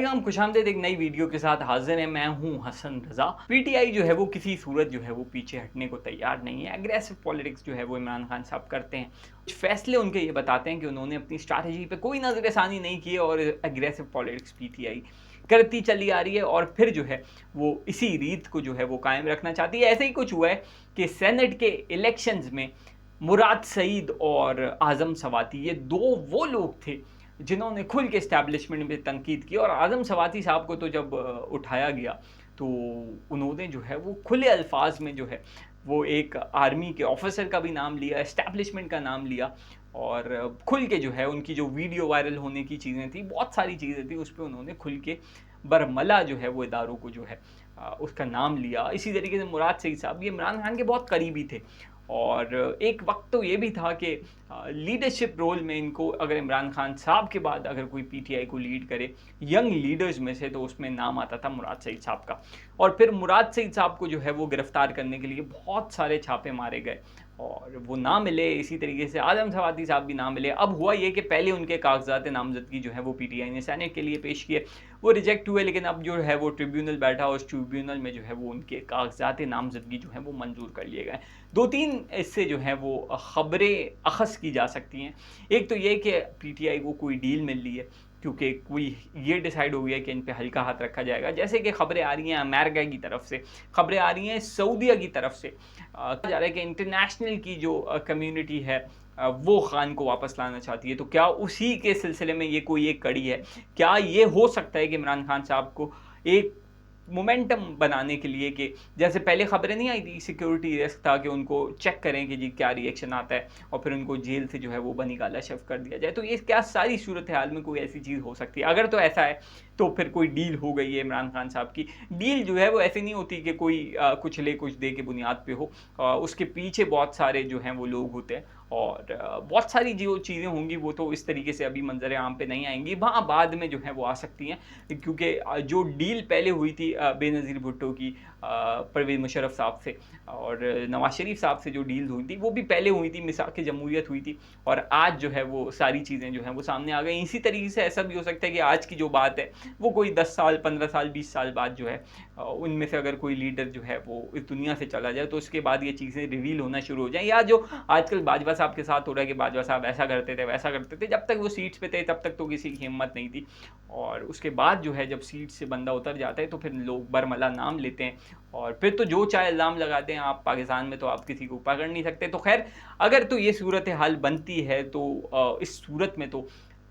हम खुशामदीद एक नई वीडियो के साथ हाजिर हैं। मैं हूं हसन रजा। पीटीआई जो है वो किसी सूरत जो है वो पीछे हटने को तैयार नहीं है। एग्रेसिव पॉलिटिक्स जो है वो इमरान खान साहब करते हैं। कुछ फैसले उनके ये बताते हैं कि उन्होंने अपनी स्ट्रैटेजी पे कोई नजरसानी नहीं की और एग्रेसिव पॉलिटिक्स पीटीआई करती चली आ रही है और फिर जो है वो इसी रीत को जो है वो कायम रखना चाहती है। ऐसे ही कुछ हुआ है कि सेनेट के इलेक्शंस में मुराद सईद और आजम सवाती ये दो वो लोग थे जिन्होंने खुल के इस्टेब्लिशमेंट में तनकीद की। और आज़म सवाती साहब को तो जब उठाया गया तो उन्होंने जो है वो खुले अल्फाज में जो है वो एक आर्मी के ऑफिसर का भी नाम लिया, इस्टेब्लिशमेंट का नाम लिया और खुल के जो है उनकी जो वीडियो वायरल होने की चीज़ें थी, बहुत सारी चीज़ें थी, उस पर उन्होंने खुल के बरमला जो है वो इदारों को जो है उसका नाम लिया। इसी तरीके से मुराद सईद साहब ये इमरान खान के बहुत करीबी थे और एक वक्त तो ये भी था कि लीडरशिप रोल में इनको अगर इमरान खान साहब के बाद अगर कोई पीटीआई को लीड करे यंग लीडर्स में से तो उसमें नाम आता था मुराद सईद साहब का। और फिर मुराद सईद साहब को जो है वो गिरफ्तार करने के लिए बहुत सारे छापे मारे गए और वो ना मिले। इसी तरीके से आजम सवाती साहब भी ना मिले। अब हुआ ये कि पहले उनके कागजात नामजदगी जो है वो पीटीआई ने सेनेट के लिए पेश किए, वो रिजेक्ट हुए, लेकिन अब जो है वो ट्रिब्यूनल बैठा, उस ट्रिब्यूनल में जो है वो उनके कागजात नामजदगी जो है वो मंजूर कर लिए गए। दो तीन इससे जो है वो खबरें अखज़ की जा सकती हैं। एक तो ये कि पीटीआई को कोई डील मिल रही है क्योंकि कोई ये डिसाइड हो गया कि इन पे हल्का हाथ रखा जाएगा। जैसे कि खबरें आ रही हैं अमेरिका की तरफ से, खबरें आ रही हैं सऊदीया की तरफ से, कहा जा रहा है कि इंटरनेशनल की जो कम्युनिटी है वो खान को वापस लाना चाहती है। तो क्या उसी के सिलसिले में ये कोई एक कड़ी है? क्या ये हो सकता है कि इमरान खान साहब को एक मोमेंटम बनाने के लिए कि जैसे पहले खबरें नहीं आई थी सिक्योरिटी रिस्क था कि उनको चेक करें कि जी क्या रिएक्शन आता है और फिर उनको जेल से जो है वो बनी गाला शेफ कर दिया जाए, तो ये क्या सारी सूरत हाल में कोई ऐसी चीज़ हो सकती है? अगर तो ऐसा है तो फिर कोई डील हो गई है इमरान खान साहब की। डील जो है वो ऐसी नहीं होती कि कोई कुछ ले कुछ दे के बुनियाद पे हो। उसके पीछे बहुत सारे जो हैं वो लोग होते हैं और बहुत सारी जो चीज़ें होंगी वो तो इस तरीके से अभी मंजर आम पे नहीं आएंगी, वहाँ बाद में जो है वो आ सकती हैं। क्योंकि जो डील पहले हुई थी बेनज़ीर भुट्टो की परवेज़ मुशर्रफ साहब से और नवाज शरीफ साहब से जो डील हुई थी वो भी पहले हुई थी, मिसाक जमहूरियत हुई थी और आज जो है वो सारी चीज़ें जो हैं वो सामने आ गई। इसी तरीके से ऐसा भी हो सकता है कि आज की जो बात है वो कोई 10 साल 15 साल 20 साल बाद जो है उनमें से अगर कोई लीडर जो है वो इस दुनिया से चला जाए तो उसके बाद ये चीज़ें रिवील होना शुरू हो जाएँ। या जो आजकल बाजवा साहब के साथ हो रहा है कि बाजवा साहब ऐसा करते थे वैसा करते थे, जब तक वो सीट्स पे थे तब तक तो किसी की हिम्मत नहीं थी और उसके बाद जो है जब सीट से बंदा उतर जाता है तो फिर लोग बरमला नाम लेते हैं और फिर तो जो चाहे इल्ज़ाम लगाते हैं। आप पाकिस्तान में तो आप किसी को पकड़ नहीं सकते। तो खैर अगर तो ये सूरत हाल बनती है तो इस सूरत में तो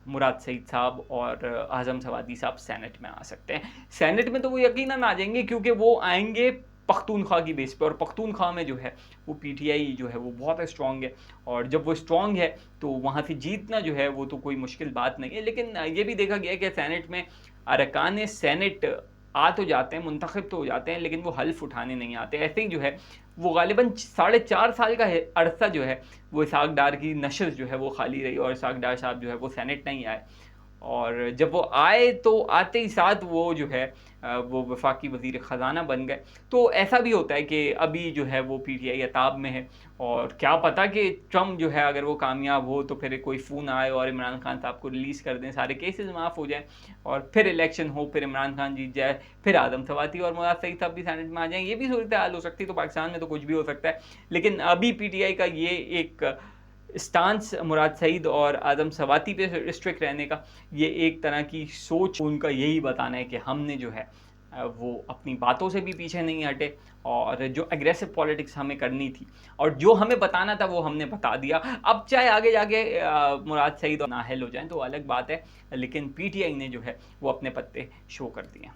मुराद सईद साहब और आज़म सवादी साहब सेनेट में आ सकते हैं। सेनेट में तो वो यकीनन आ जाएंगे क्योंकि वो आएंगे पख्तूनख्वा की बेस पे और पख्तूनख्वा में जो है वो पीटीआई जो है वो बहुत स्ट्रॉन्ग है और जब वो स्ट्रॉन्ग है तो वहाँ से जीतना जो है वो तो कोई मुश्किल बात नहीं है। लेकिन ये भी देखा गया है कि सेनेट में अरकान सेनेट आ तो जाते हैं, मुंतखब तो हो जाते हैं, लेकिन वो हल्फ उठाने नहीं आते। ऐसे ही जो है वो गालिबन 4.5 साल का अरसा जो है वो इसहाक डार की नशर जो है वो खाली रही और इसहाक डार साहब जो है वो सेनेट नहीं आए और जब वो आए तो आते ही साथ वो जो है वो वफाकी वज़ीर ख़ज़ाना बन गए। तो ऐसा भी होता है कि अभी जो है वो पीटीआई अताब में है और क्या पता कि ट्रम्प जो है अगर वो कामयाब हो तो फिर कोई फ़ोन आए और इमरान खान साहब को रिलीज़ कर दें, सारे केसेस माफ़ हो जाएं और फिर इलेक्शन हो, फिर इमरान खान जीत जाए, फिर आदम सवाती और मुराद सईद साहब भी सेनेट में आ जाएँ। ये भी सूरत हाल हो सकती है। तो पाकिस्तान में तो कुछ भी हो सकता है, लेकिन अभी पीटीआई का ये एक स्टांस मुराद सईद और आज़म सवाती पे स्ट्रिक्ट रहने का ये एक तरह की सोच उनका यही बताना है कि हमने जो है वो अपनी बातों से भी पीछे नहीं हटे और जो एग्रेसिव पॉलिटिक्स हमें करनी थी और जो हमें बताना था वो हमने बता दिया। अब चाहे आगे जाके मुराद सईद और नाहल हो जाएं तो अलग बात है, लेकिन पीटीआई ने जो है वो अपने पत्ते शो कर दिए।